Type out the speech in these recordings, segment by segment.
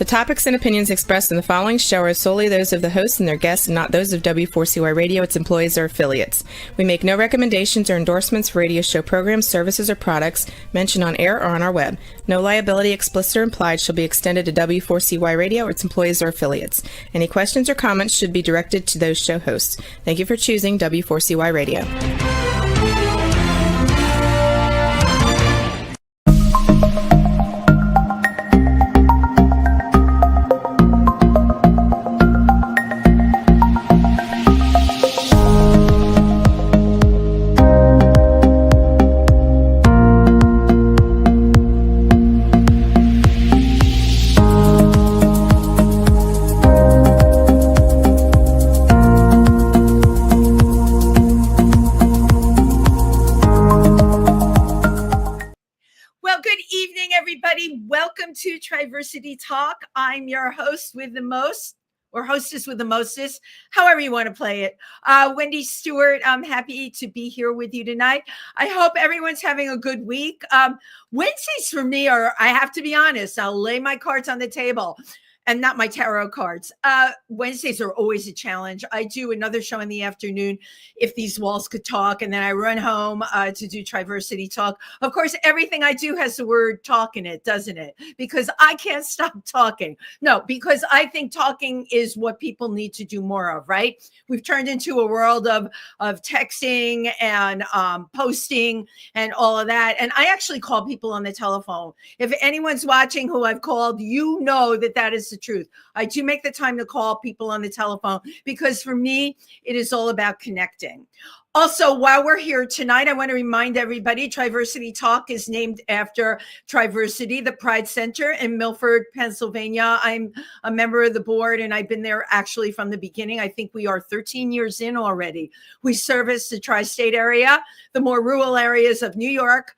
topics and opinions expressed in the following show are solely those of the host and their guests and not those of W4CY Radio, its employees, or affiliates. We make no recommendations or endorsements for radio show programs, services, or products mentioned on air or on our web. No liability, explicit or implied, shall be extended to W4CY Radio or its employees or affiliates. Any questions or comments should be directed to those show hosts. Thank you for choosing W4CY Radio. Welcome to Triversity Talk. I'm your host with the most, or hostess with the mostest, however you want to play it. Wendy Stewart, I'm happy to be here with you tonight. I hope everyone's having a good week. Wednesdays for me are, I have to be honest, I'll lay my cards on the table. And not my tarot cards. Wednesdays are always a challenge. I do another show in the afternoon, If These Walls Could Talk, and then I run home to do Triversity Talk. Of course, everything I do has the word talk in it, doesn't it? Because I can't stop talking. No, because I think talking is what people need to do more of, right? We've turned into a world of texting and posting and all of that. And I actually call people on the telephone. If anyone's watching who I've called, you know that that is the truth. I do make the time to call people on the telephone because for me, it is all about connecting. Also, while we're here tonight, I want to remind everybody, Triversity Talk is named after Triversity, the Pride Center in Milford, Pennsylvania. I'm a member of the board, and I've been there actually from the beginning. I think we are 13 years in already. We service the tri-state area, the more rural areas of New York,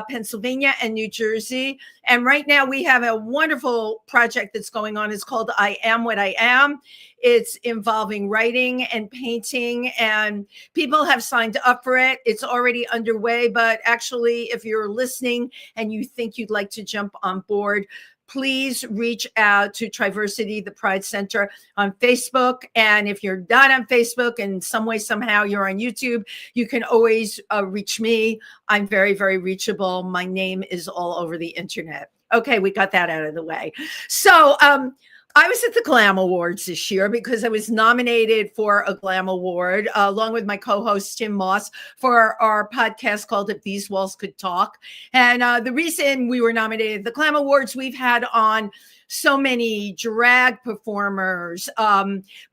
Pennsylvania, and New Jersey. And right now we have a wonderful project that's going on. It's called I Am What I Am. It's involving writing and painting, and people have signed up for it. It's already underway, but actually, if you're listening and you think you'd like to jump on board, please reach out to Triversity, the Pride Center on Facebook. And if you're not on Facebook and some way, somehow you're on YouTube, you can always reach me. I'm very, very reachable. My name is all over the internet. Okay, we got that out of the way. So, I was at the Glam Awards this year because I was nominated for a Glam Award along with my co-host Tim Moss for our podcast called If These Walls Could Talk. And the reason we were nominated at the Glam Awards, we've had on so many drag performers,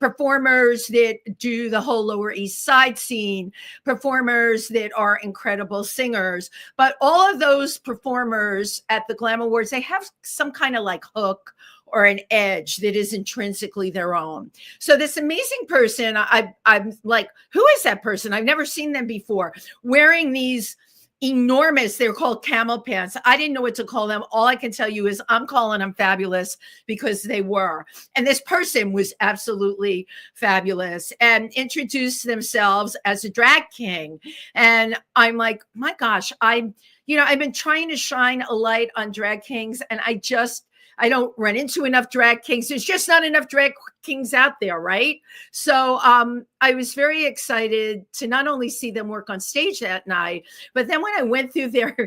performers that do the whole Lower East Side scene, performers that are incredible singers. But all of those performers at the Glam Awards, they have some kind of like hook or an edge that is intrinsically their own. So this amazing person, I'm like, who is that person? I've never seen them before, wearing these enormous, they're called camel pants. I didn't know what to call them. All I can tell you is I'm calling them fabulous because they were. And this person was absolutely fabulous and introduced themselves as a drag king. And I'm like, my gosh, I've been trying to shine a light on drag kings, and I don't run into enough drag kings. There's just not enough drag kings out there, right? So I was very excited to not only see them work on stage that night, but then when I went through their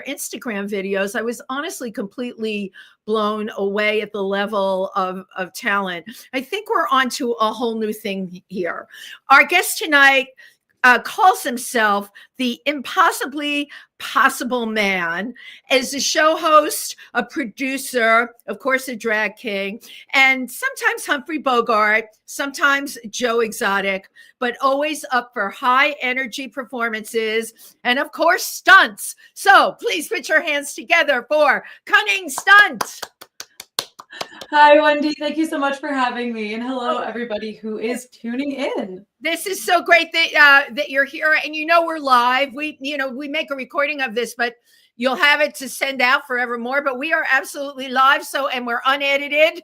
Instagram videos, I was honestly completely blown away at the level of talent. I think we're onto a whole new thing here. Our guest tonight calls himself the Impossibly Possible Man, as a show host, a producer, of course, a drag king, and sometimes Humphrey Bogart, sometimes Joe Exotic, but always up for high energy performances and, of course, stunts. So please put your hands together for Cunning Stunt. Hi, Wendy. Thank you so much for having me. And hello, everybody who is tuning in. This is so great that you're here. And we're live. We make a recording of this, but you'll have it to send out forevermore. But we are absolutely live. And we're unedited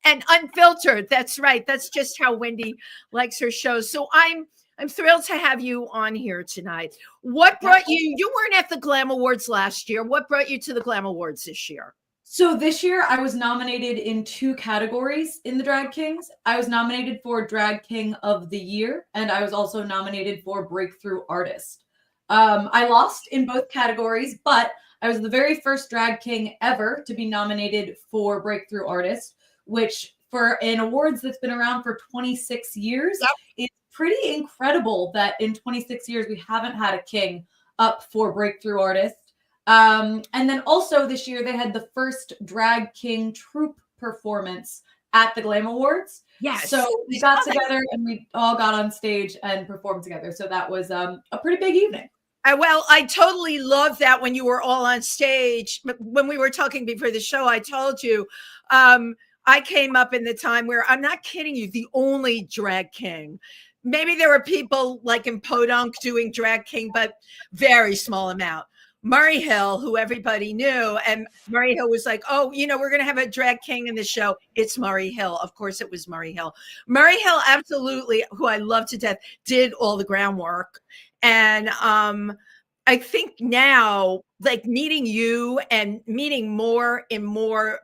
and unfiltered. That's right. That's just how Wendy likes her shows. So I'm thrilled to have you on here tonight. What brought you weren't at the Glam Awards last year. What brought you to the Glam Awards this year? So this year I was nominated in 2 categories in the Drag Kings. I was nominated for Drag King of the Year, and I was also nominated for Breakthrough Artist. I lost in both categories, but I was the very first Drag King ever to be nominated for Breakthrough Artist, which for an awards that's been around for 26 years, is pretty incredible that in 26 years we haven't had a king up for Breakthrough Artist. And then also this year they had the first Drag King troupe performance at the Glam Awards. Yes. So we got together and we all got on stage and performed together. So that was a pretty big evening. Well, I totally love that when you were all on stage. But when we were talking before the show, I told you I came up in the time where, I'm not kidding you, the only drag king. Maybe there were people like in Podunk doing drag king, but very small amount. Murray Hill, who everybody knew, and Murray Hill was like, oh, we're going to have a drag king in the show. It's Murray Hill. Of course, it was Murray Hill. Murray Hill, absolutely, who I love to death, did all the groundwork. And I think now, like meeting you and meeting more and more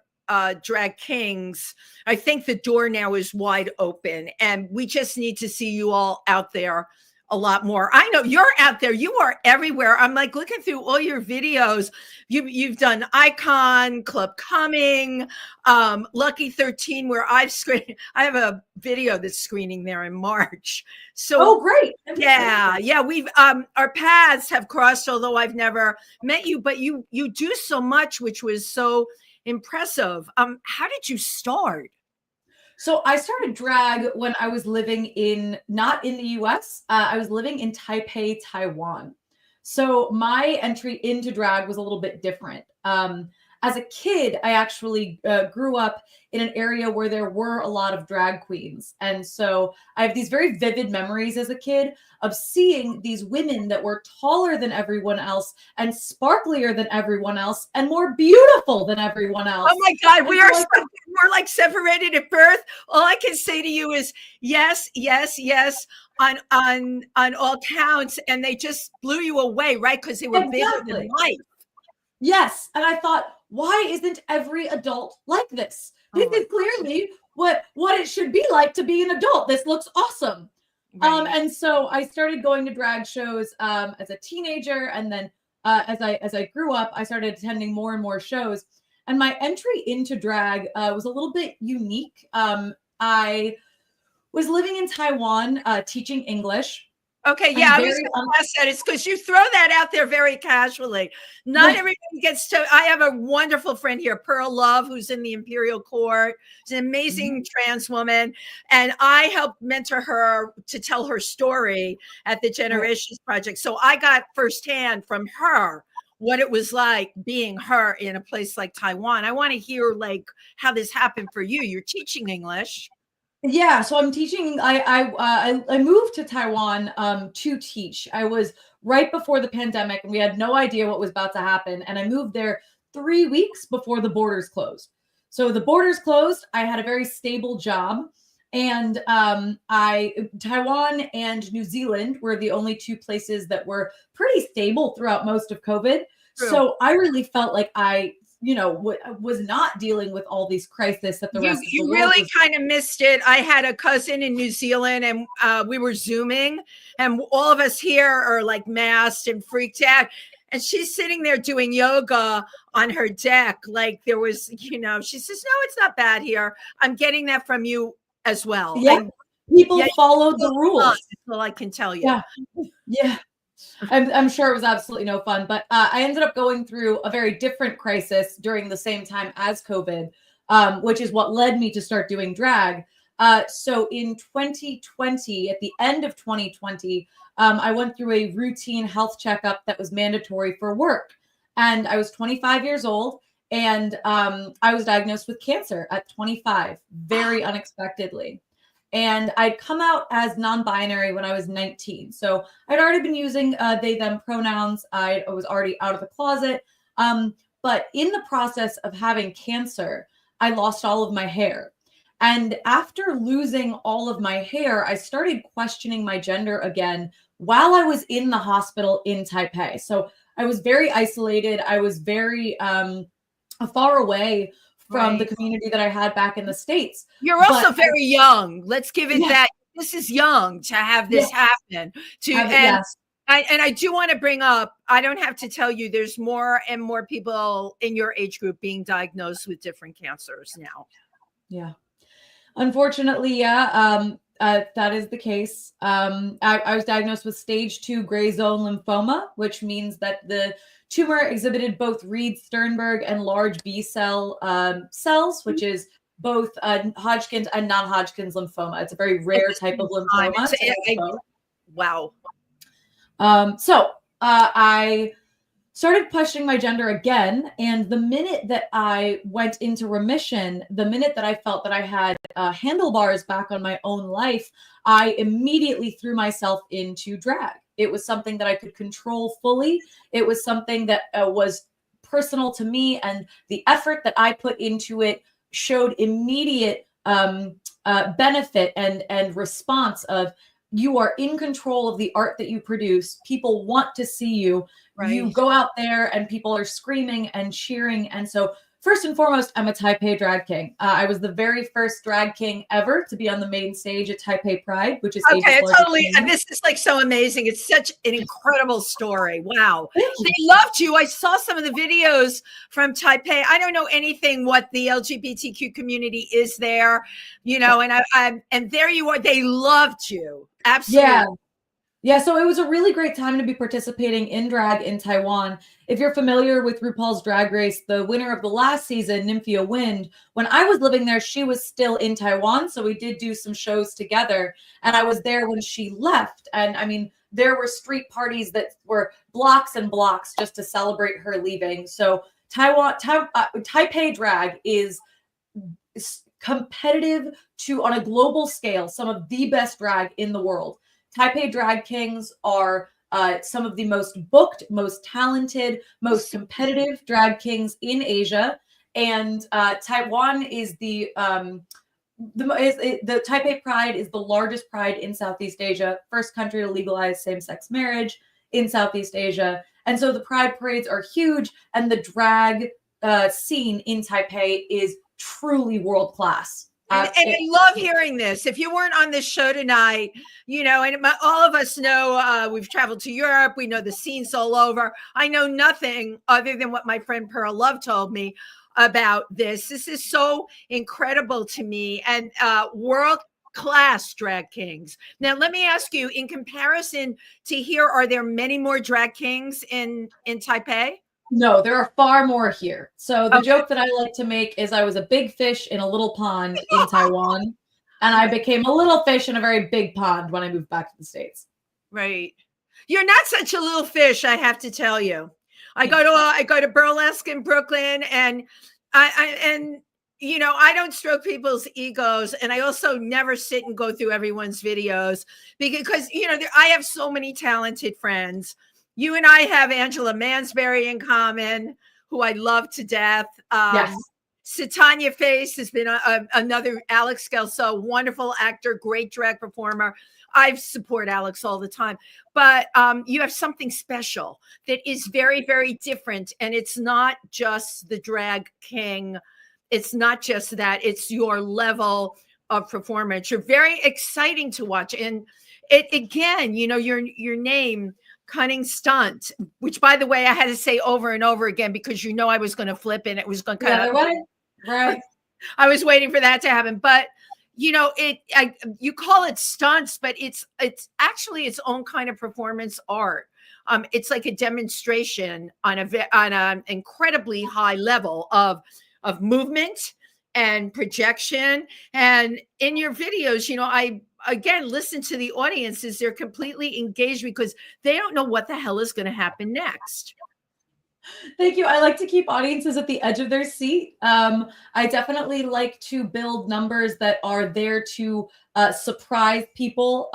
drag kings, I think the door now is wide open, and we just need to see you all out there a lot more. I know you're out there. You are everywhere. I'm like looking through all your videos. You've done Icon, Club Coming, Lucky 13, where I've screened. I have a video that's screening there in March. So great. Yeah. We've our paths have crossed, although I've never met you, but you do so much, which was so impressive. How did you start? So I started drag when I was living not in the US. I was living in Taipei, Taiwan. So my entry into drag was a little bit different. As a kid, I actually grew up in an area where there were a lot of drag queens. And so I have these very vivid memories as a kid of seeing these women that were taller than everyone else and sparklier than everyone else and more beautiful than everyone else. Oh my God, we're like separated at birth. All I can say to you is yes, yes, yes on all counts. And they just blew you away, right? Because they were bigger than life. Yes. And I thought, why isn't every adult like this? This is clearly what it should be like to be an adult. This looks awesome. Right. And so I started going to drag shows as a teenager. And then as I grew up, I started attending more and more shows. And my entry into drag was a little bit unique. I was living in Taiwan teaching English. Okay, yeah, I was going to ask that. It's because you throw that out there very casually. Not everybody gets to. I have a wonderful friend here, Pearl Love, who's in the Imperial Court. She's an amazing trans woman, and I helped mentor her to tell her story at the Generations Project. So I got firsthand from her what it was like being her in a place like Taiwan. I want to hear like how this happened for you. You're teaching English. Yeah, so I'm teaching. I moved to Taiwan to teach. I was right before the pandemic, and we had no idea what was about to happen. And I moved there 3 weeks before the borders closed. So the borders closed. I had a very stable job, and Taiwan and New Zealand were the only 2 places that were pretty stable throughout most of COVID. True. So I really felt like I was not dealing with all these crises that the rest of the world. You really kind of missed it. I had a cousin in New Zealand, and we were Zooming, and all of us here are like masked and freaked out. And she's sitting there doing yoga on her deck. Like there was, she says, no, it's not bad here. I'm getting that from you as well. Yeah. People followed the rules. That's all I can tell you. Yeah. Yeah. I'm sure it was absolutely no fun, but I ended up going through a very different crisis during the same time as COVID, which is what led me to start doing drag. So in 2020, at the end of 2020, I went through a routine health checkup that was mandatory for work. And I was 25 years old, and I was diagnosed with cancer at 25, very unexpectedly. And I'd come out as non-binary when I was 19. So I'd already been using they, them pronouns. I was already out of the closet. But in the process of having cancer, I lost all of my hair. And after losing all of my hair, I started questioning my gender again while I was in the hospital in Taipei. So I was very isolated. I was very far away from the Right. community that I had back in the States. You're also But very young. Let's give it yes, that. This is young to have this yes, happen. yes. I do want to bring up, I don't have to tell you, there's more and more people in your age group being diagnosed with different cancers now. Yeah. Unfortunately, yeah, that is the case. I was diagnosed with stage 2 gray zone lymphoma, which means that the tumor exhibited both Reed-Sternberg and large B cell cells, which is both Hodgkin's and non-Hodgkin's lymphoma. It's a very rare type of lymphoma. Wow. So I started questioning my gender again. And the minute that I went into remission, the minute that I felt that I had handlebars back on my own life, I immediately threw myself into drag. It was something that I could control fully. It was something that was personal to me. And the effort that I put into it showed immediate benefit and response of, you are in control of the art that you produce. People want to see you. Right. You go out there and people are screaming and cheering. And so first and foremost, I'm a Taipei drag king. I was the very first drag king ever to be on the main stage at Taipei Pride, which is okay. Totally. And this is like so amazing. It's such an incredible story. Wow. They loved you. I saw some of the videos from Taipei. I don't know anything what the LGBTQ community is there, you know, and there you are. They loved you. Absolutely. Yeah. Yeah, so it was a really great time to be participating in drag in Taiwan. If you're familiar with RuPaul's Drag Race, the winner of the last season, Nymphia Wind, when I was living there, she was still in Taiwan. So we did do some shows together. And I was there when she left. And I mean, there were street parties that were blocks and blocks just to celebrate her leaving. So Taipei drag is competitive to, on a global scale, some of the best drag in the world. Taipei drag kings are some of the most booked, most talented, most competitive drag kings in Asia. And Taiwan is the Taipei Pride is the largest pride in Southeast Asia, first country to legalize same-sex marriage in Southeast Asia. And so the pride parades are huge, and the drag scene in Taipei is truly world-class. And I love hearing this. If you weren't on this show tonight, you know, and all of us know we've traveled to Europe. We know the scene's all over. I know nothing other than what my friend Pearl Love told me about this. This is so incredible to me, and world-class drag kings. Now, let me ask you, in comparison to here, are there many more drag kings in Taipei? No, there are far more here. So the joke that I like to make is I was a big fish in a little pond in Taiwan, and I became a little fish in a very big pond when I moved back to the States. Right. You're not such a little fish, I have to tell you. I go to burlesque in Brooklyn, and I you know, I don't stroke people's egos, and I also never sit and go through everyone's videos because you know, I have so many talented friends. You and I have Angela Mansberry in common, who I love to death. Yes. Satanya Face has been another Alex Gelso, wonderful actor, great drag performer. I support Alex all the time. But you have something special that is very, very different. And it's not just the drag king. It's not just that. It's your level of performance. You're very exciting to watch. And it again, you know, your name, Cunning Stunt, which, by the way, I had to say over and over again because you know I was going to flip and it was going to kind of right. I was waiting for that to happen, but you know, you call it stunts, but it's actually its own kind of performance art. It's like a demonstration on an incredibly high level of movement and projection. And in your videos, you know, I again listen to the audiences. They're completely engaged because they don't know what the hell is going to happen next. Thank you. I like to keep audiences at the edge of their seat. I definitely like to build numbers that are there to surprise people,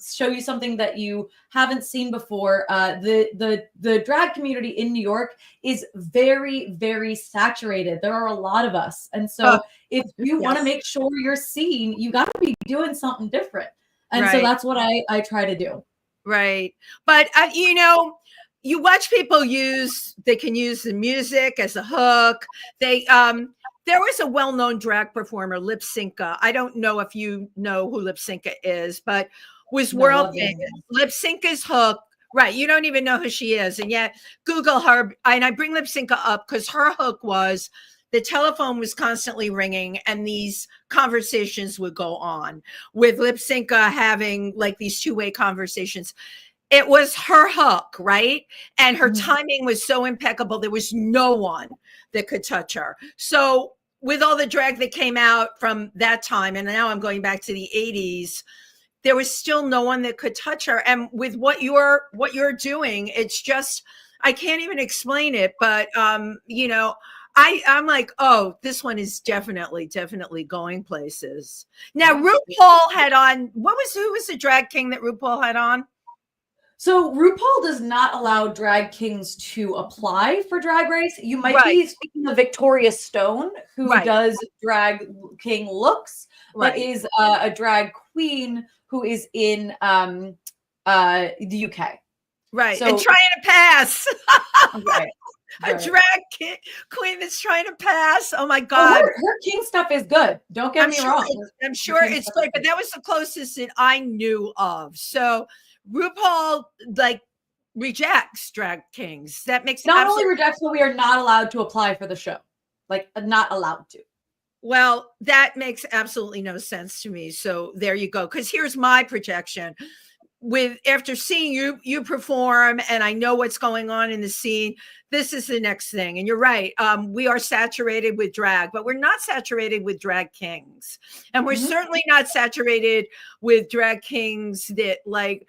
show you something that you haven't seen before. The drag community in New York is very, very saturated. There are a lot of us. And so if you want to make sure you're seen, you got to be doing something different. And so that's what I try to do. Right. But, you know, you watch people they can use the music as a hook. There was a well-known drag performer, Lip Synca. I don't know if you know who Lip Synca is, but was No, world love famous. it. Lip Synca's hook, right? You don't even know who she is, and yet Google her. And I bring Lip Synca up because her hook was the telephone was constantly ringing, and these conversations would go on with Lip Synca having like these two-way conversations. It was her hook, right? And her timing was so impeccable. There was no one that could touch her. So with all the drag that came out from that time, and now I'm going back to the 80s, there was still no one that could touch her. And with what you're doing, it's just, I can't even explain it, but I'm like, oh, this one is definitely going places. Now, RuPaul had on, who was the drag king that RuPaul had on? So RuPaul does not allow drag kings to apply for Drag Race. You might be speaking of Victoria Stone, who does drag king looks, but is a drag queen who is in the UK. Right. So, and trying to pass. Right. A drag queen that's trying to pass. Oh my God. Well, her king stuff is good. Don't get me wrong. I'm sure it's great, but that was the closest that I knew of. So RuPaul like rejects drag kings. That makes not only rejects, but we are not allowed to apply for the show. Like not allowed to. Well, that makes absolutely no sense to me. So there you go. Because here's my projection. After seeing you perform, and I know what's going on in the scene, this is the next thing. And you're right. We are saturated with drag, but we're not saturated with drag kings. And we're certainly not saturated with drag kings that, like,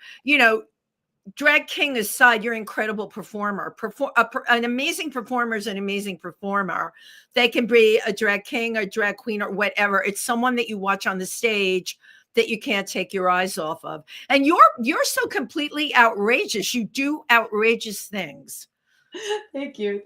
drag king aside, you're an incredible performer. An amazing performer is an amazing performer. They can be a drag king or drag queen or whatever. It's someone that you watch on the stage that you can't take your eyes off of. And you're so completely outrageous. You do outrageous things. Thank you.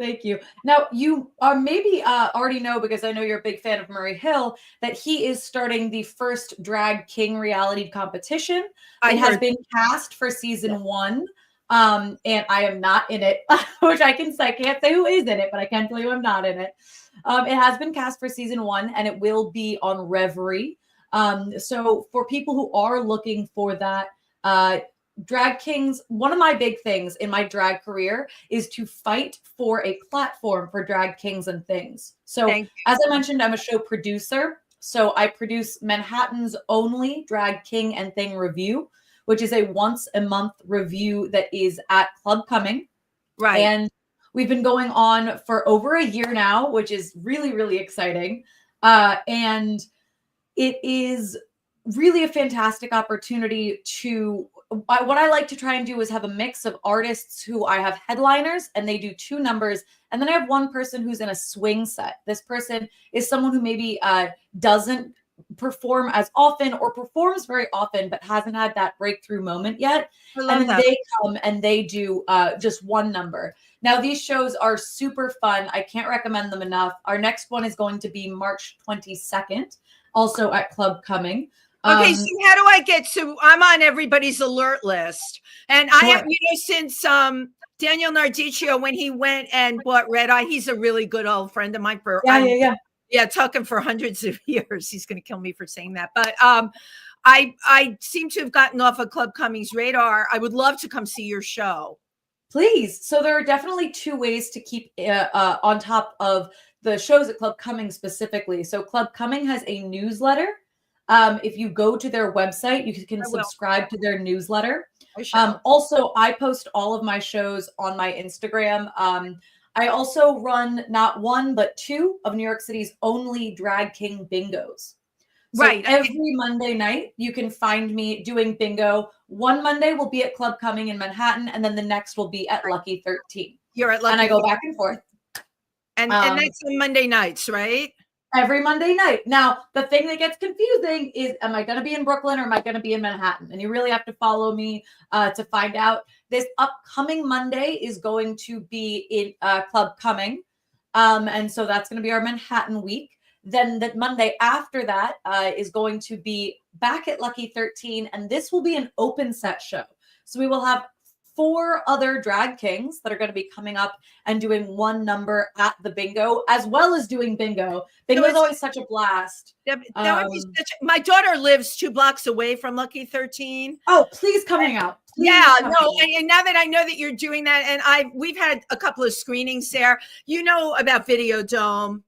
Now, you maybe already know, because I know you're a big fan of Murray Hill, that he is starting the first Drag King reality competition. It has been cast for season 1, and I am not in it, which I can't say who is in it, but I can tell you I'm not in it. It has been cast for season 1, and it will be on Reverie. So for people who are looking for that, Drag Kings, one of my big things in my drag career is to fight for a platform for drag kings and things. So as I mentioned, I'm a show producer. So I produce Manhattan's only Drag King and Thing review, which is a once a month review that is at Club Coming. Right. And we've been going on for over a year now, which is really, really exciting. And it is really a fantastic opportunity to, what I like to try and do is have a mix of artists who I have headliners and they do 2 numbers. And then I have one person who's in a swing set. This person is someone who maybe doesn't perform as often or performs very often, but hasn't had that breakthrough moment yet. And then they come and they do just 1 number. Now, these shows are super fun. I can't recommend them enough. Our next one is going to be March 22nd, also at Club Coming. Okay, so how do I get to? I'm on everybody's alert list, and I have, since Daniel Nardicchio, when he went and bought Red Eye, he's a really good old friend of mine. Talking for hundreds of years. He's going to kill me for saying that, but I seem to have gotten off of Club Cumming's radar. I would love to come see your show. Please. So there are definitely 2 ways to keep on top of the shows at Club Cumming specifically. So Club Cumming has a newsletter. If you go to their website, you can subscribe to their newsletter. Also, I post all of my shows on my Instagram. I also run not 1, but 2 of New York City's only Drag King bingos. So every Monday night, you can find me doing bingo. One Monday will be at Club Cumming in Manhattan, and then the next will be at Lucky 13. You're at Lucky, and I go back and forth. And that's on Monday nights, right? Every Monday night. Now, the thing that gets confusing is, am I going to be in Brooklyn or am I going to be in Manhattan? And you really have to follow me to find out. This upcoming Monday is going to be in Club Coming. And so that's going to be our Manhattan week. Then the Monday after that is going to be back at Lucky 13. And this will be an open set show. So we will have 4 other drag kings that are going to be coming up and doing one number at the bingo, as well as doing bingo. Bingo is always such a blast. That would be my daughter lives 2 blocks away from Lucky 13. Oh, please come hang out. Please and now that I know that you're doing that, and we've had a couple of screenings there. You know about Video Dome.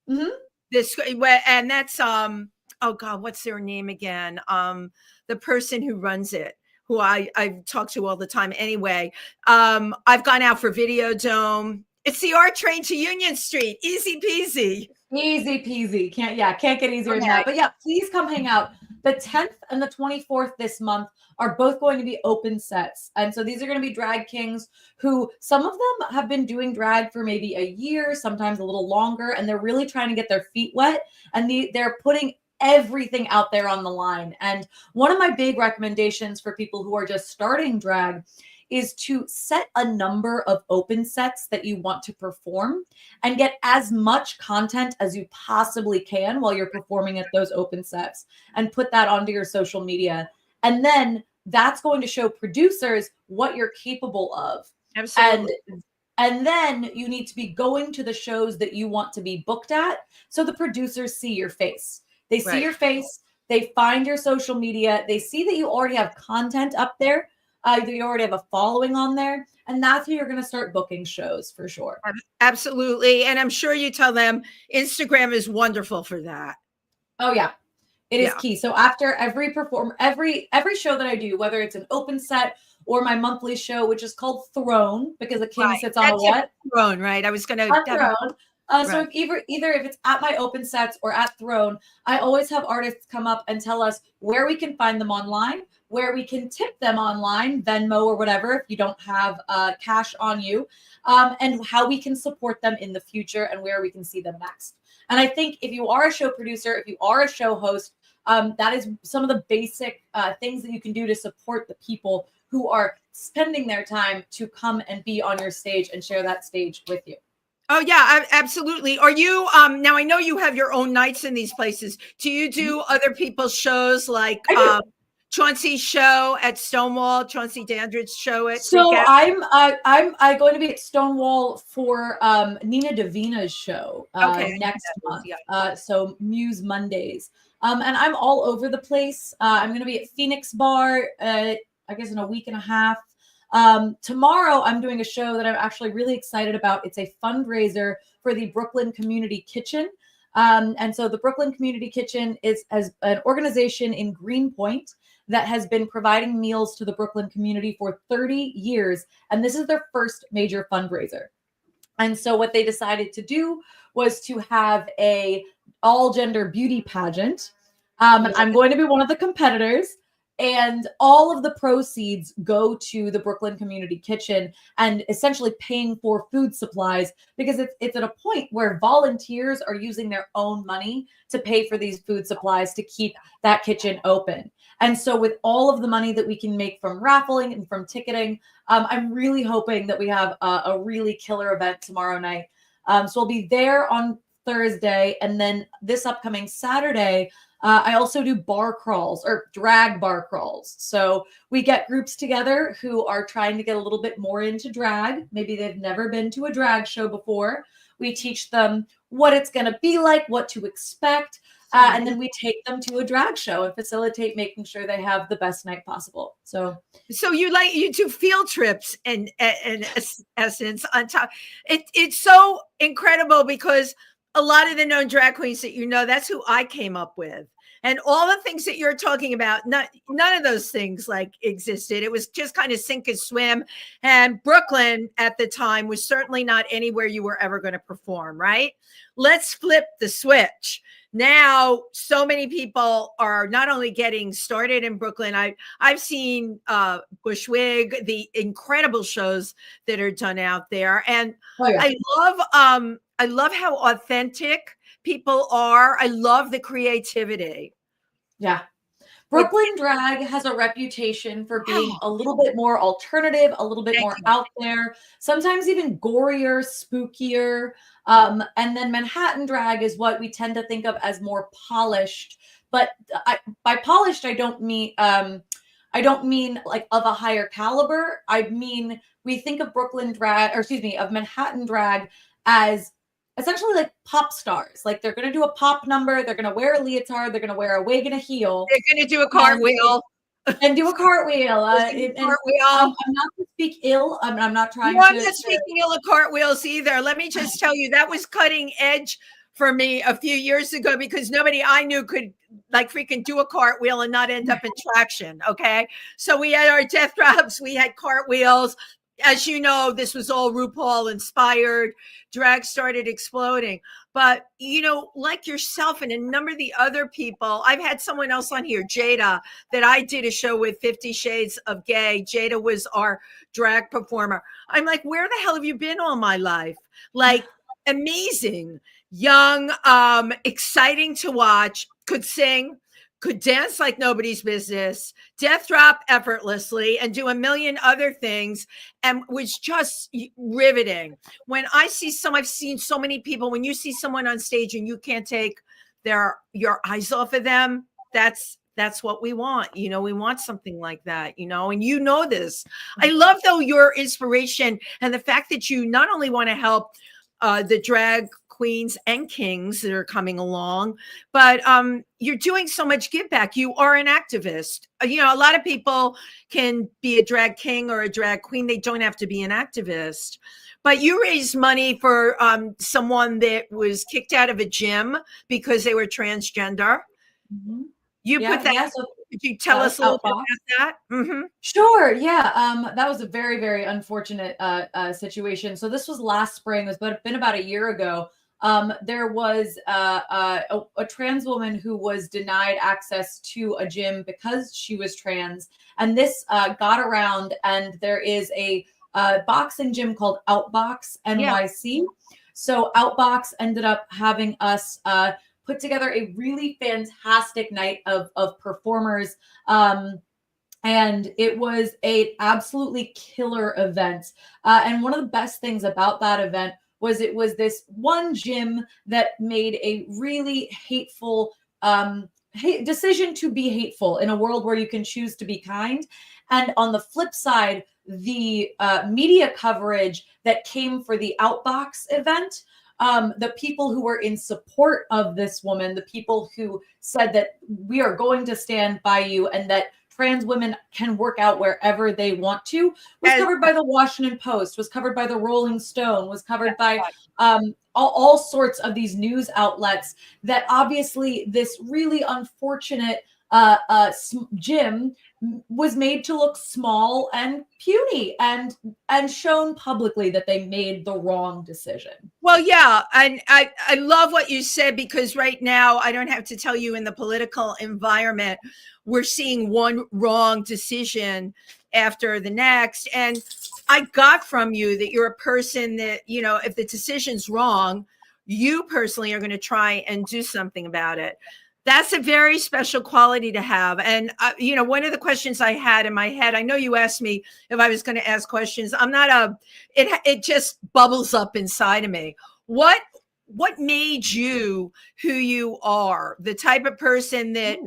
Mm-hmm. And that's oh God, what's their name again? The person who runs it, who I talk to all the time. Anyway, I've gone out for Video Dome. It's the R train to Union Street. Easy peasy. Easy peasy. Can't get easier than that. But yeah, please come hang out. The 10th and the 24th this month are both going to be open sets. And so these are going to be drag kings who, some of them have been doing drag for maybe a year, sometimes a little longer, and they're really trying to get their feet wet. And they're putting everything out there on the line. And one of my big recommendations for people who are just starting drag is to set a number of open sets that you want to perform and get as much content as you possibly can while you're performing at those open sets and put that onto your social media. And then that's going to show producers what you're capable of. Absolutely. And then you need to be going to the shows that you want to be booked at, so the producers see your face. They see your face, they find your social media, they see that you already have content up there, that you already have a following on there, and that's where you're going to start booking shows for sure. Absolutely. And I'm sure you tell them Instagram is wonderful for that. Oh yeah. It is key. So after every show that I do, whether it's an open set or my monthly show, which is called Throne, because a king sits on a what? Throne, right? I was going to Throne. So if either if it's at my open sets or at Throne, I always have artists come up and tell us where we can find them online, where we can tip them online, Venmo or whatever, if you don't have cash on you, and how we can support them in the future and where we can see them next. And I think if you are a show producer, if you are a show host, that is some of the basic things that you can do to support the people who are spending their time to come and be on your stage and share that stage with you. Oh yeah, absolutely. Are you now I know you have your own nights in these places. Do you do other people's shows like Chauncey's show at Stonewall, Chauncey Dandridge's show at I'm going to be at Stonewall for Nina Davina's show next month. So Muse Mondays. And I'm all over the place. I'm going to be at Phoenix Bar I guess in a week and a half. Tomorrow, I'm doing a show that I'm actually really excited about. It's a fundraiser for the Brooklyn Community Kitchen. And so the Brooklyn Community Kitchen is as an organization in Greenpoint that has been providing meals to the Brooklyn community for 30 years. And this is their first major fundraiser. And so what they decided to do was to have a all-gender beauty pageant. I'm going to be one of the competitors. And all of the proceeds go to the Brooklyn Community Kitchen and essentially paying for food supplies, because it's at a point where volunteers are using their own money to pay for these food supplies to keep that kitchen open. And so with all of the money that we can make from raffling and from ticketing, I'm really hoping that we have a really killer event tomorrow night. So I'll be there on Thursday, and then this upcoming Saturday, I also do bar crawls or drag bar crawls. So we get groups together who are trying to get a little bit more into drag. Maybe they've never been to a drag show before. We teach them what it's going to be like, what to expect. And then we take them to a drag show and facilitate making sure they have the best night possible. So you do field trips and essence on top. It's so incredible, because a lot of the known drag queens that that's who I came up with. And all the things that you're talking about, none of those things existed. It was just kind of sink and swim. And Brooklyn at the time was certainly not anywhere you were ever going to perform, right? Let's flip the switch. Now, so many people are not only getting started in Brooklyn. I've seen Bushwig, the incredible shows that are done out there. And I love how authentic people are. I love the creativity. Yeah. Brooklyn drag has a reputation for being a little bit more alternative, a little bit more out there, sometimes even gorier, spookier. And then Manhattan drag is what we tend to think of as more polished. But by polished, I don't mean I don't mean like of a higher caliber. I mean, we think of of Manhattan drag as essentially like pop stars. Like they're going to do a pop number. They're going to wear a leotard. They're going to wear a wig and a heel. They're going to do a cartwheel. And do a cartwheel. I'm not to speak ill. I'm not trying I'm not speaking ill of cartwheels either. Let me just tell you, that was cutting edge for me a few years ago because nobody I knew could like freaking do a cartwheel and not end up in traction. Okay. So we had our death drops, we had cartwheels. As you know, this was all RuPaul inspired. Drag started exploding. But, you know, like yourself and a number of the other people, I've had someone else on here, Jada, that I did a show with, 50 Shades of Gay. Jada was our drag performer. I'm like, where the hell have you been all my life? Like, amazing, young, exciting to watch, could sing, could dance like nobody's business, death drop effortlessly, and do a million other things, and was just riveting. When I've seen so many people, when you see someone on stage and you can't take your eyes off of them, that's what we want. You know, we want something like that, you know, and you know this. I love, though, your inspiration and the fact that you not only want to help the drag queens and kings that are coming along, but you're doing so much give back. You are an activist. You know, a lot of people can be a drag king or a drag queen. They don't have to be an activist. But you raised money for someone that was kicked out of a gym because they were transgender. Mm-hmm. You put that. So could you tell us a little bit about that? Mm-hmm. Sure. Yeah. That was a very, very unfortunate situation. So this was last spring. It's been about a year ago. There was a trans woman who was denied access to a gym because she was trans. And this got around, and there is a boxing gym called Outbox NYC. Yeah. So Outbox ended up having us put together a really fantastic night of performers. And it was an absolutely killer event. And one of the best things about that event was it was this one gym that made a really hateful decision to be hateful in a world where you can choose to be kind. And on the flip side, the media coverage that came for the Outbox event, the people who were in support of this woman, the people who said that we are going to stand by you and that trans women can work out wherever they want to, was covered by the Washington Post, was covered by the Rolling Stone, was covered by all sorts of these news outlets, that obviously this really unfortunate gym was made to look small and puny and shown publicly that they made the wrong decision. Well, yeah. And I love what you said, because right now, I don't have to tell you, in the political environment, we're seeing one wrong decision after the next. And I got from you that you're a person that, you know, if the decision's wrong, you personally are going to try and do something about it. That's a very special quality to have. And, you know, one of the questions I had in my head, I know you asked me if I was going to ask questions. I'm not it just bubbles up inside of me. What made you who you are? The type of person that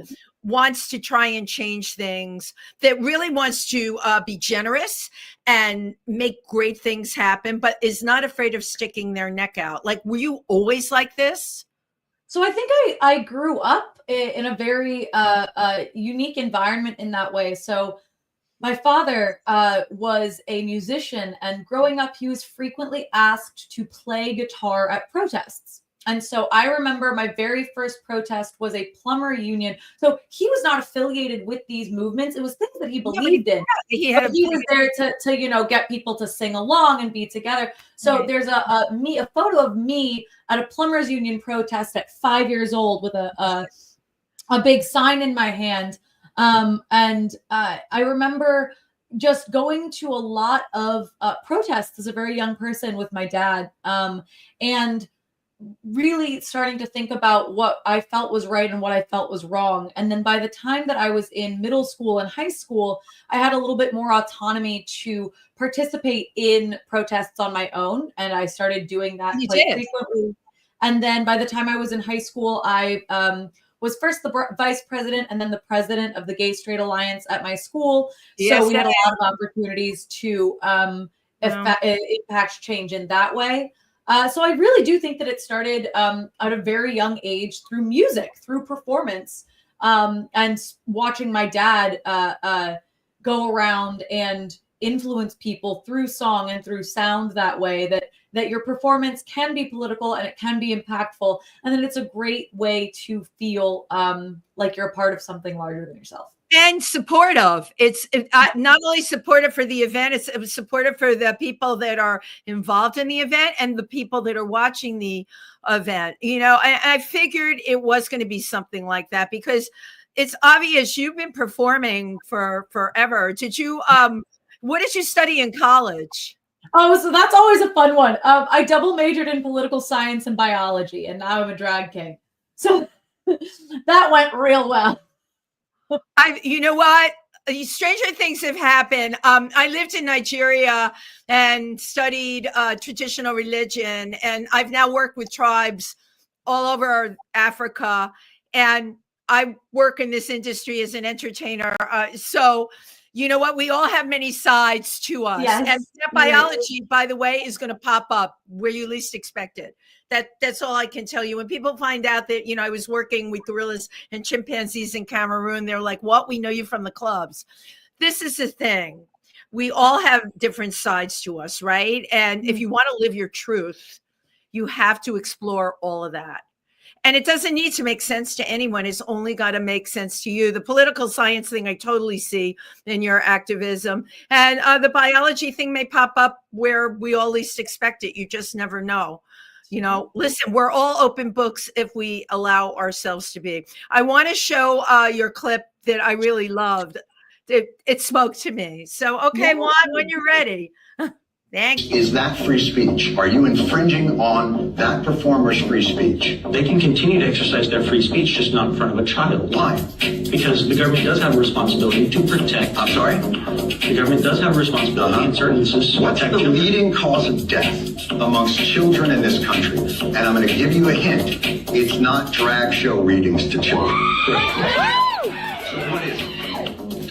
wants to try and change things, that really wants to be generous and make great things happen, but is not afraid of sticking their neck out. Like, were you always like this? So I think I grew up in a very unique environment in that way. So my father was a musician, and growing up, he was frequently asked to play guitar at protests. And so I remember my very first protest was a plumber union. So he was not affiliated with these movements. It was things that he believed in. He was there to you know, get people to sing along and be together. So there's a photo of me at a plumbers union protest at 5 years old with a big sign in my hand. And I remember just going to a lot of protests as a very young person with my dad, and really starting to think about what I felt was right and what I felt was wrong. And then by the time that I was in middle school and high school, I had a little bit more autonomy to participate in protests on my own. And I started doing that quite frequently. And then by the time I was in high school, I was first the vice president and then the president of the Gay Straight Alliance at my school. Yes, So we had a lot of opportunities to impact change in that way. So I really do think that it started at a very young age through music, through performance, and watching my dad go around and influence people through song and through sound that way, that your performance can be political and it can be impactful, and that it's a great way to feel like you're a part of something larger than yourself. And supportive. It's not only supportive for the event, it's supportive for the people that are involved in the event and the people that are watching the event. You know, and I figured it was going to be something like that because it's obvious you've been performing for forever. Did you, what did you study in college? Oh, so that's always a fun one. I double majored in political science and biology, and now I'm a drag king. So that went real well. You know what? Stranger things have happened. I lived in Nigeria and studied traditional religion, and I've now worked with tribes all over Africa. And I work in this industry as an entertainer. So, you know what? We all have many sides to us. Yes. And that biology, by the way, is going to pop up where you least expect it. That's all I can tell you. When people find out that, you know, I was working with gorillas and chimpanzees in Cameroon, they're like, what? We know you from the clubs. This is the thing. We all have different sides to us, right? And if you want to live your truth, you have to explore all of that. And it doesn't need to make sense to anyone. It's only got to make sense to you. The political science thing, I totally see in your activism. And the biology thing may pop up where we all least expect it. You just never know. You know, listen, we're all open books if we allow ourselves to be. I want to show your clip that I really loved. It spoke to me. So, okay, Juan, when you're ready. Thank you. Is that free speech? Are you infringing on that performer's free speech? They can continue to exercise their free speech, just not in front of a child. Why? Because the government does have a responsibility to protect. I'm sorry? The government does have a responsibility in certain instances to What's protect the children. leading cause of death amongst children in this country? And I'm going to give you a hint. It's not drag show readings to children. So what is it?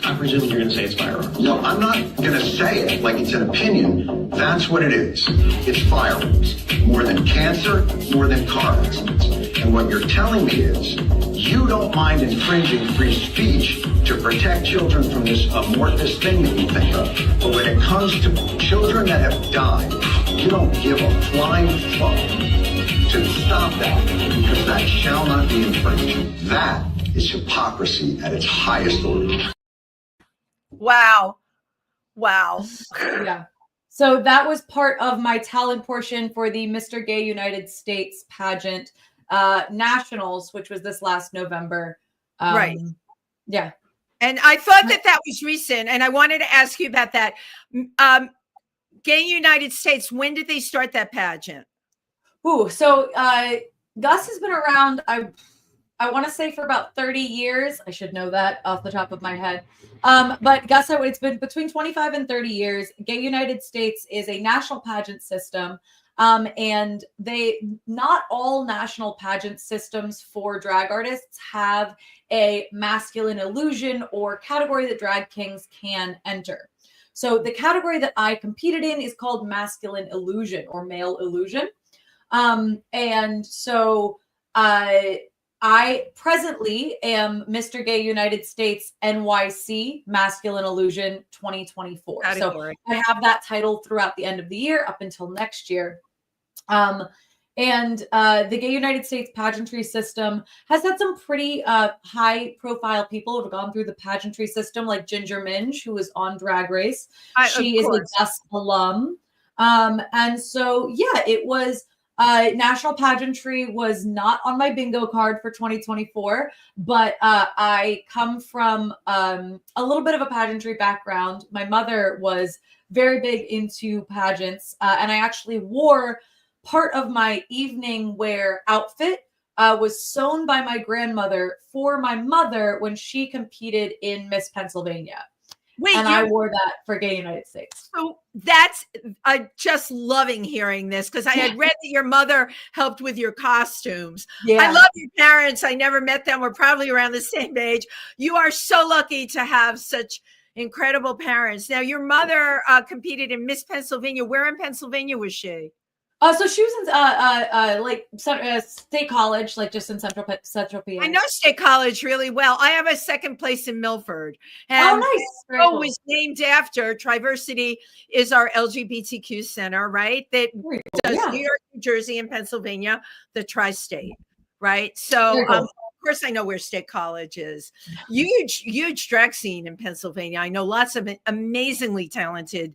I presume you're going to say it's firearms. No, I'm not going to say it like it's an opinion. That's what it is. It's firearms. More than cancer, more than car accidents. And what you're telling me is you don't mind infringing free speech to protect children from this amorphous thing that you think of. But when it comes to children that have died, you don't give a flying fuck to stop that, because that shall not be infringed. That is hypocrisy at its highest order. Wow. Wow. Yeah. So that was part of my talent portion for the Mr. Gay United States pageant nationals, which was this last November. Right. Yeah. And I thought that was recent. And I wanted to ask you about that. Gay United States, when did they start that pageant? Ooh, so Gus has been around, I want to say for about 30 years. I should know that off the top of my head. But Gus, it's been between 25 and 30 years. Gay United States is a national pageant system. And not all national pageant systems for drag artists have a masculine illusion or category that drag kings can enter. So the category that I competed in is called masculine illusion or male illusion. And so I presently am Mr. Gay United States NYC Masculine Illusion 2024. Category. So I have that title throughout the end of the year up until next year. And the Gay United States pageantry system has had some pretty high profile people who have gone through the pageantry system, like Ginger Minge, who is on Drag Race. She is a Gus alum. And so, yeah, it was national pageantry was not on my bingo card for 2024, but I come from a little bit of a pageantry background. My mother was very big into pageants, and I actually wore part of my evening wear outfit was sewn by my grandmother for my mother when she competed in Miss Pennsylvania. Wait, and I wore that for Gay United States. so that's I'm just loving hearing this because I had read that your mother helped with your costumes. I love your parents. I never met them. We're probably around the same age. You are so lucky to have such incredible parents. Now, your mother competed in Miss Pennsylvania. Where in Pennsylvania was she? So she was in State College, like just in Central PA. I know State College really well. I have a second place in Milford. Oh, And nice. Very cool. was named after Triversity is our LGBTQ center, right? That does New York, New Jersey, and Pennsylvania, the tri-state, right? So cool. of course I know where State College is. Huge drag scene in Pennsylvania. I know lots of amazingly talented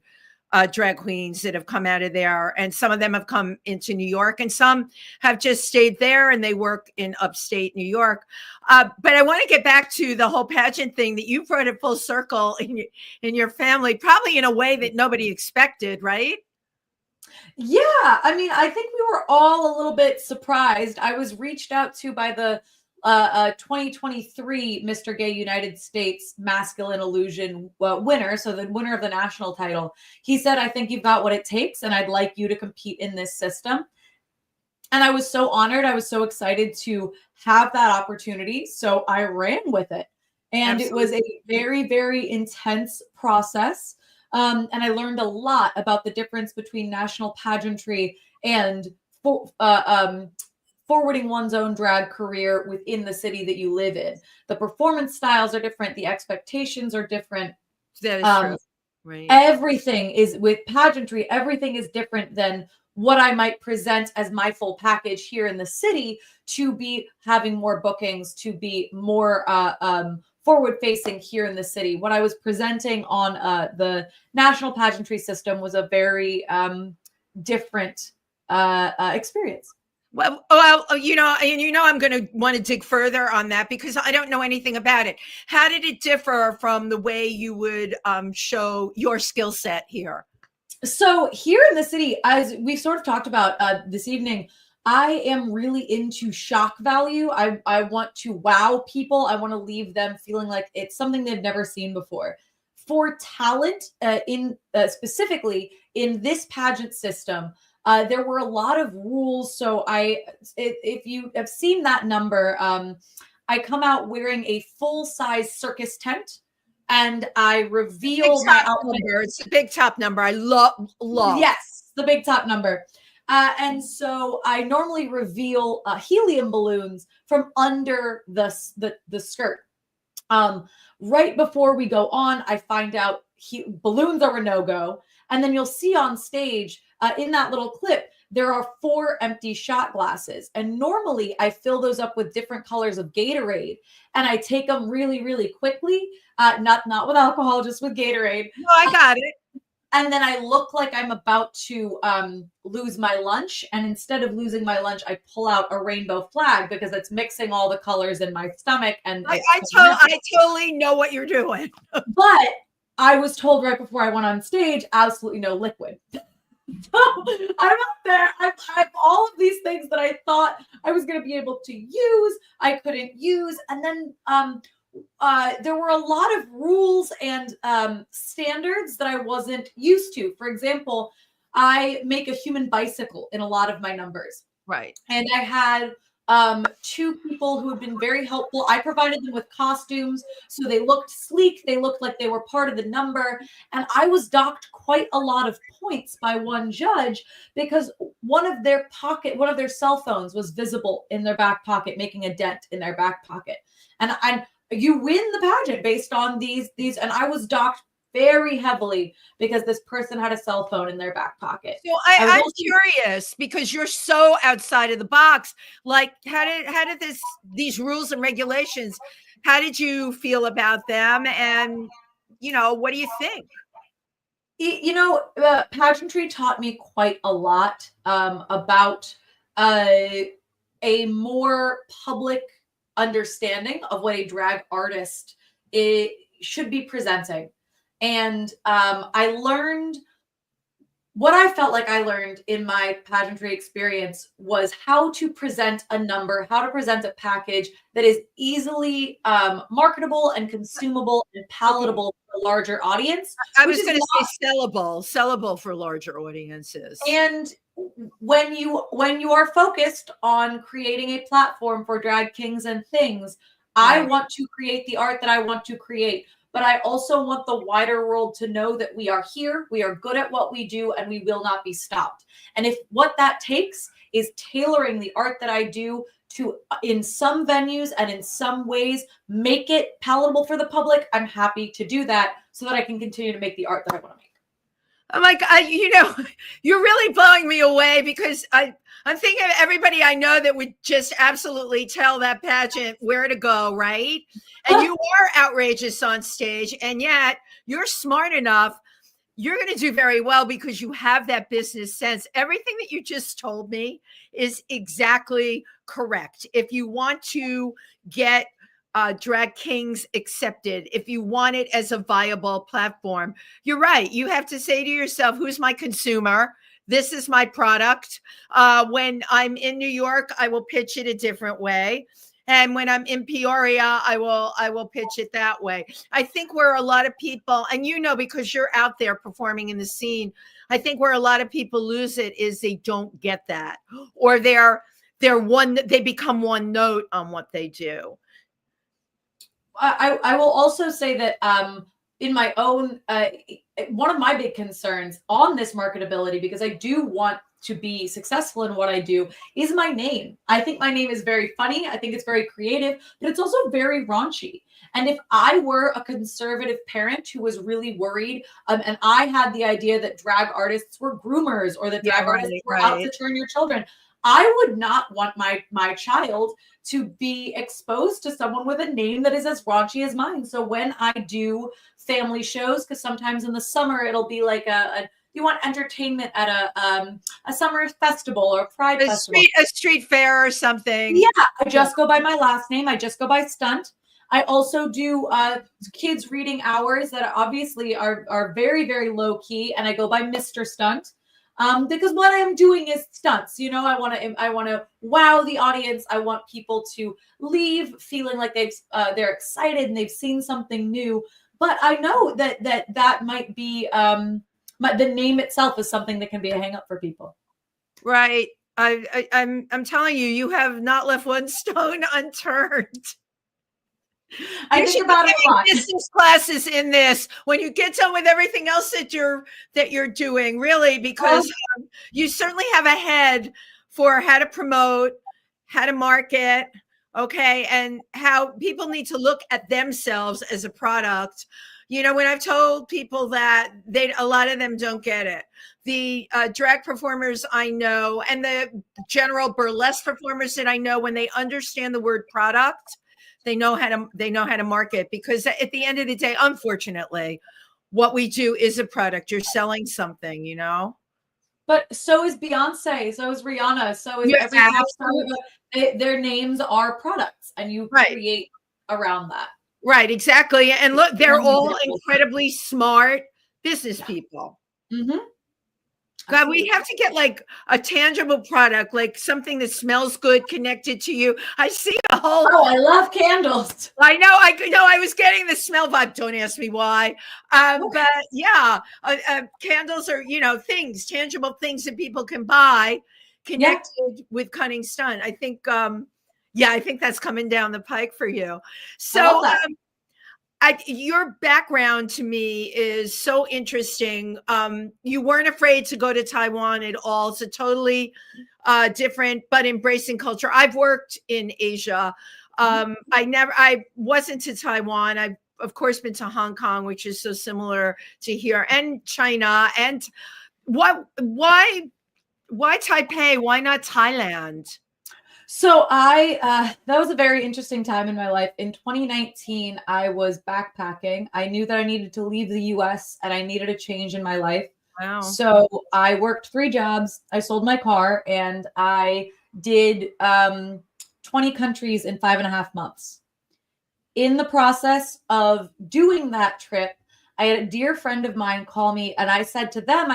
drag queens that have come out of there, and some of them have come into New York, and some have just stayed there and they work in upstate New York. But I want to get back to the whole pageant thing that you brought it full circle in your family, probably in a way that nobody expected, right? Yeah, I mean, I think we were all a little bit surprised. I was reached out to by the 2023 Mr. Gay United States Masculine Illusion winner, so the winner of the national title. He said, I think you've got what it takes, and I'd like you to compete in this system. And I was so honored. I was so excited to have that opportunity. So I ran with it. And Absolutely. It was a very, very intense process. And I learned a lot about the difference between national pageantry and forwarding one's own drag career within the city that you live in. The performance styles are different. The expectations are different. That is true. Right. Everything is with pageantry. Everything is different than what I might present as my full package here in the city, to be having more bookings, to be more forward facing here in the city. What I was presenting on the national pageantry system was a very different experience. Well, I'm going to want to dig further on that because I don't know anything about it. How did it differ from the way you would show your skill set here? So here in the city, as we've sort of talked about this evening, I am really into shock value. I want to wow people. I want to leave them feeling like it's something they've never seen before. For talent, specifically in this pageant system, there were a lot of rules. So if you have seen that number, I come out wearing a full-size circus tent, and I reveal my outfit. It's a big top number. I love. Yes, the big top number. And so I normally reveal helium balloons from under the skirt. Right before we go on, I find out balloons are a no-go. And then you'll see on stage in that little clip, there are 4 empty shot glasses. And normally I fill those up with different colors of Gatorade. And I take them really, really quickly. Not with alcohol, just with Gatorade. No, I got it. And then I look like I'm about to lose my lunch. And instead of losing my lunch, I pull out a rainbow flag because it's mixing all the colors in my stomach. And I totally know what you're doing. But I was told right before I went on stage, absolutely no liquid. So I'm up there. I have all of these things that I thought I was going to be able to use. I couldn't use. And then there were a lot of rules and standards that I wasn't used to. For example, I make a human bicycle in a lot of my numbers. Right. And I had 2 people who had been very helpful. I provided them with costumes, so they looked sleek. They looked like they were part of the number. And I was docked quite a lot of points by one judge because one of their cell phones was visible in their back pocket, making a dent in their back pocket. And you win the pageant based on these, and I was docked very heavily because this person had a cell phone in their back pocket. So I'm curious because you're so outside of the box. Like, how did these rules and regulations? How did you feel about them? And what do you think? Pageantry taught me quite a lot about a more public understanding of what a drag artist should be presenting. And I learned what I felt like I learned in my pageantry experience was how to present a number, how to present a package that is easily marketable and consumable and palatable a larger audience. I was going to say sellable for larger audiences. And when you are focused on creating a platform for drag kings and things, I want to create the art that I want to create. But I also want the wider world to know that we are here, we are good at what we do, and we will not be stopped. And if what that takes is tailoring the art that I do to, in some venues and in some ways, make it palatable for the public, I'm happy to do that so that I can continue to make the art that I want to make. I'm like, you're really blowing me away, because I'm thinking of everybody I know that would just absolutely tell that pageant where to go, right? And you are outrageous on stage, and yet you're smart enough. You're going to do very well because you have that business sense. Everything that you just told me is exactly correct. If you want to get drag kings accepted, if you want it as a viable platform, you're right. You have to say to yourself, who's my consumer? This is my product. When I'm in New York, I will pitch it a different way. And when I'm in Peoria, I will pitch it that way. I think where a lot of people, and because you're out there performing in the scene, I think where a lot of people lose it is they don't get that, or they become one note on what they do. I will also say that in my own, one of my big concerns on this marketability, because I do want to be successful in what I do, is my name. I think my name is very funny. I think it's very creative, but it's also very raunchy. And if I were a conservative parent who was really worried, and I had the idea that drag artists were groomers, or that drag artists were out to turn your children, I would not want my child to be exposed to someone with a name that is as raunchy as mine. So when I do family shows, because sometimes in the summer it'll be like you want entertainment at a summer festival or a pride festival, a street fair or something. Yeah, I just go by my last name. I just go by Stunt. I also do kids reading hours that obviously are very, very low key, and I go by Mr. Stunt. Because what I'm doing is stunts. I want to wow the audience. I want people to leave feeling like they're excited and they've seen something new. But I know that might be the name itself is something that can be a hang up for people. Right. I'm telling you, you have not left one stone unturned. I think about it a lot. Business classes in this when you get done with everything else that you're doing, really, because you certainly have a head for how to promote, how to market, okay, and how people need to look at themselves as a product. When I've told people that, a lot of them don't get it. The drag performers I know, and the general burlesque performers that I know, when they understand the word product, they know how to market, because at the end of the day, unfortunately, what we do is a product. You're selling something, But so is Beyonce, so is Rihanna, so is every pop star. Their names are products, and you create around that. Right, exactly. And look, they're all incredibly smart business people. Mm-hmm. God, we have to get like a tangible product, like something that smells good, connected to you. I see a whole. Oh, I love candles. I know. I was getting the smell vibe. Don't ask me why. But yeah, candles are, things, tangible things that people can buy, connected with Cunning Stunt. I think, I think that's coming down the pike for you. So, your background to me is so interesting. You weren't afraid to go to Taiwan at all. It's a totally different, but embracing culture. I've worked in Asia. I wasn't to Taiwan. I've of course been to Hong Kong, which is so similar to here, and China. And why Taipei? Why not Thailand? So that was a very interesting time in my life. In 2019, I was backpacking. I knew that I needed to leave the US and I needed a change in my life. Wow. So I worked 3 jobs. I sold my car, and I did 20 countries in 5.5 months. In the process of doing that trip, I had a dear friend of mine call me, and I said to them,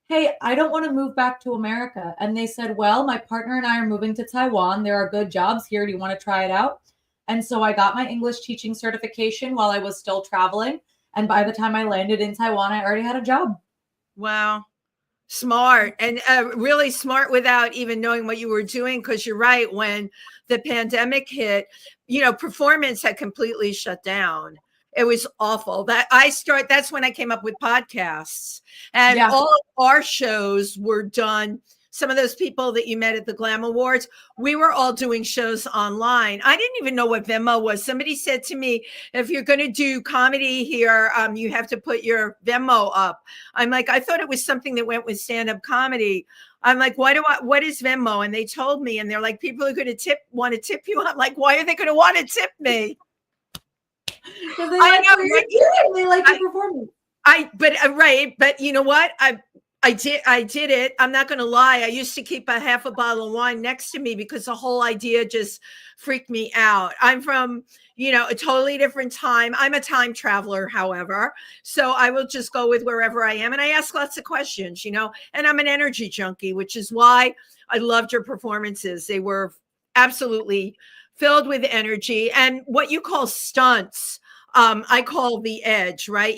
hey, I don't want to move back to America. And they said, well, my partner and I are moving to Taiwan. There are good jobs here. Do you want to try it out? And so I got my English teaching certification while I was still traveling. And by the time I landed in Taiwan, I already had a job. Wow. Smart, and really smart without even knowing what you were doing. Because you're right, when the pandemic hit, performance had completely shut down. It was awful. That's when I came up with podcasts, and Yeah. all of our shows were done. Some of those people that you met at the Glam Awards, we were all doing shows online. I didn't even know what Venmo was. Somebody said to me, if you're going to do comedy here, you have to put your Venmo up. I'm like, I thought it was something that went with stand-up comedy. I'm like, what is Venmo? And they told me, and they're like, people are going to want to tip you. I'm like, why are they going to want to tip me? Because they like they like your performance. Right. But you know what? I did it. I'm not going to lie. I used to keep a half a bottle of wine next to me because the whole idea just freaked me out. I'm from, a totally different time. I'm a time traveler, however. So I will just go with wherever I am. And I ask lots of questions, and I'm an energy junkie, which is why I loved your performances. They were absolutely filled with energy. And what you call stunts, I call the edge, right?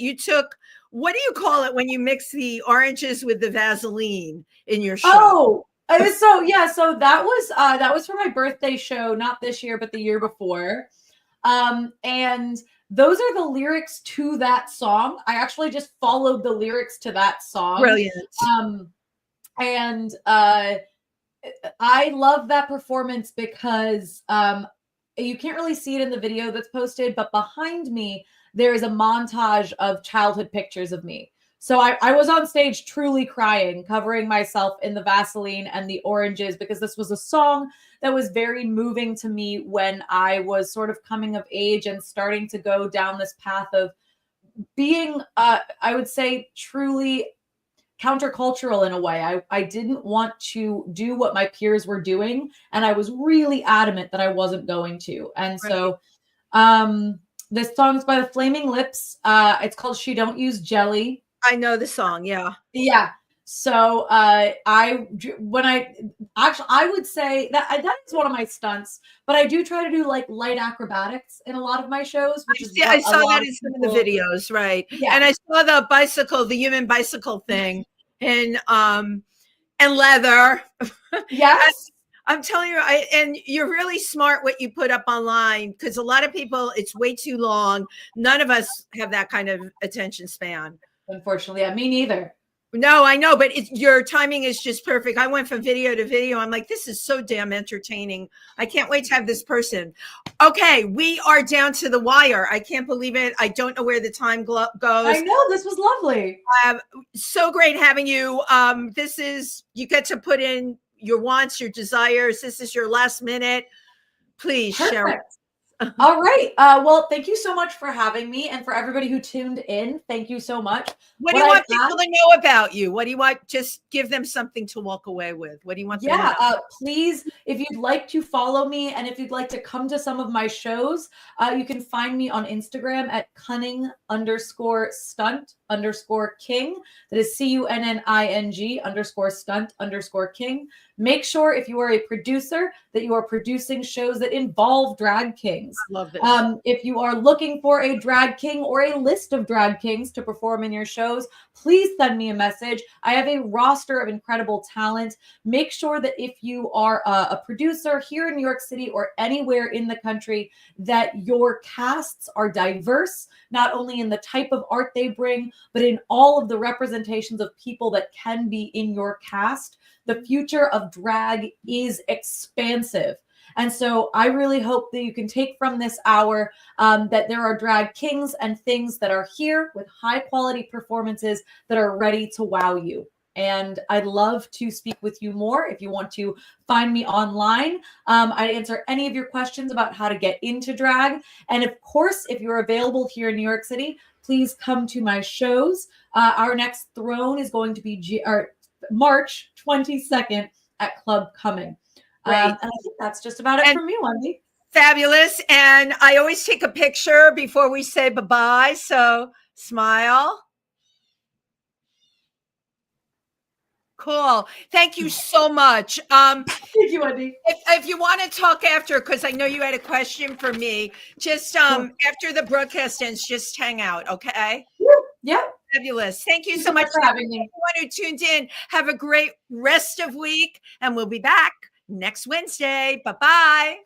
What do you call it when you mix the oranges with the Vaseline in your show? Oh, so that was for my birthday show, not this year, but the year before. And those are the lyrics to that song. I actually just followed the lyrics to that song. Brilliant. And I love that performance because you can't really see it in the video that's posted, but behind me, there is a montage of childhood pictures of me. So I was on stage truly crying, covering myself in the Vaseline and the oranges, because this was a song that was very moving to me when I was sort of coming of age and starting to go down this path of being, I would say, truly countercultural in a way. I didn't want to do what my peers were doing, and I was really adamant that I wasn't going to. And so this song's by the Flaming Lips. It's called She Don't Use Jelly. I know the song. Yeah. Yeah. So I would say that is one of my stunts, but I do try to do like light acrobatics in a lot lot of my shows. I saw that in some of the videos, right? Yeah. And I saw the human bicycle thing, and leather. Yes. I'm telling you, and you're really smart what you put up online, because a lot of people, it's way too long. None of us have that kind of attention span. Unfortunately, yeah, me neither. No, I know, but your timing is just perfect. I went from video to video. I'm like, this is so damn entertaining. I can't wait to have this person. Okay, we are down to the wire. I can't believe it. I don't know where the time goes. I know, this was lovely. So great having you. You get to put in your wants, your desires. This is your last minute. Please share it. All right. Well, thank you so much for having me, and for everybody who tuned in. Thank you so much. What do you want people to know about you? What do you want? Just give them something to walk away with. What do you want? Please, if you'd like to follow me, and if you'd like to come to some of my shows, you can find me on Instagram at cunning_stunt_king. That is CUNNING_stunt_king. Make sure, if you are a producer, that you are producing shows that involve drag kings. Love this. If you are looking for a drag king or a list of drag kings to perform in your shows, please send me a message. I have a roster of incredible talent. Make sure that if you are a producer here in New York City or anywhere in the country, that your casts are diverse, not only in the type of art they bring, but in all of the representations of people that can be in your cast. The future of drag is expansive. And so I really hope that you can take from this hour that there are drag kings and things that are here with high quality performances that are ready to wow you. And I'd love to speak with you more. If you want to find me online, I answer any of your questions about how to get into drag. And of course, if you're available here in New York City, please come to my shows. Our next throne is going to be March 22nd at Club Cunning. Right. And I think that's just about it for me, Wendy. Fabulous. And I always take a picture before we say bye-bye. So smile. Cool. Thank you so much. Thank you, Wendy. If you want to talk after, because I know you had a question for me, just after the broadcast ends, just hang out, okay? Yeah. Fabulous. Thank you Thanks so much for having me. everyone who tuned in. Have a great rest of week, and we'll be back next Wednesday. Bye-bye.